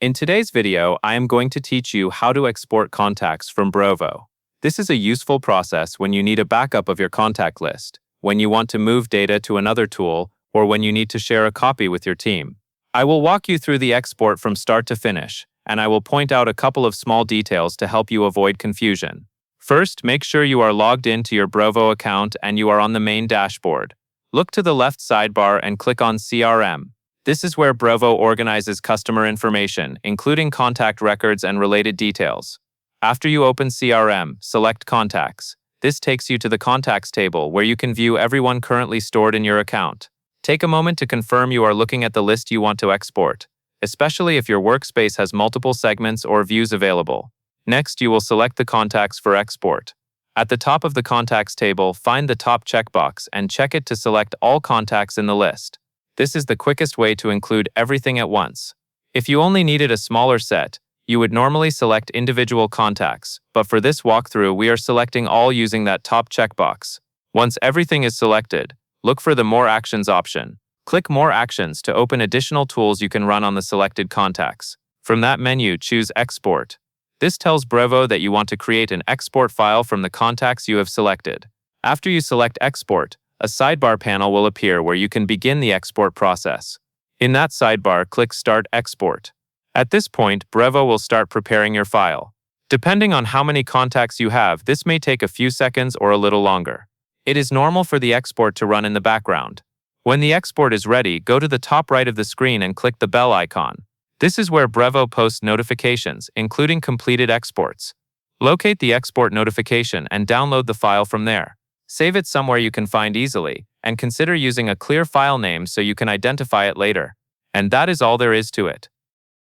In today's video, I am going to teach you how to export contacts from Brevo. This is a useful process when you need a backup of your contact list, when you want to move data to another tool, or when you need to share a copy with your team. I will walk you through the export from start to finish, and I will point out a couple of small details to help you avoid confusion. First, make sure you are logged into your Brevo account and you are on the main dashboard. Look to the left sidebar and click on CRM. This is where Brevo organizes customer information, including contact records and related details. After you open CRM, select Contacts. This takes you to the Contacts table where you can view everyone currently stored in your account. Take a moment to confirm you are looking at the list you want to export, especially if your workspace has multiple segments or views available. Next, you will select the contacts for export. At the top of the Contacts table, find the top checkbox and check it to select all contacts in the list. This is the quickest way to include everything at once. If you only needed a smaller set, you would normally select individual contacts, but for this walkthrough, we are selecting all using that top checkbox. Once everything is selected, look for the More Actions option. Click More Actions to open additional tools you can run on the selected contacts. From that menu, choose Export. This tells Brevo that you want to create an export file from the contacts you have selected. After you select Export, a sidebar panel will appear where you can begin the export process. In that sidebar, click Start Export. At this point, Brevo will start preparing your file. Depending on how many contacts you have, this may take a few seconds or a little longer. It is normal for the export to run in the background. When the export is ready, go to the top right of the screen and click the bell icon. This is where Brevo posts notifications, including completed exports. Locate the export notification and download the file from there. Save it somewhere you can find easily, and consider using a clear file name so you can identify it later. And that is all there is to it.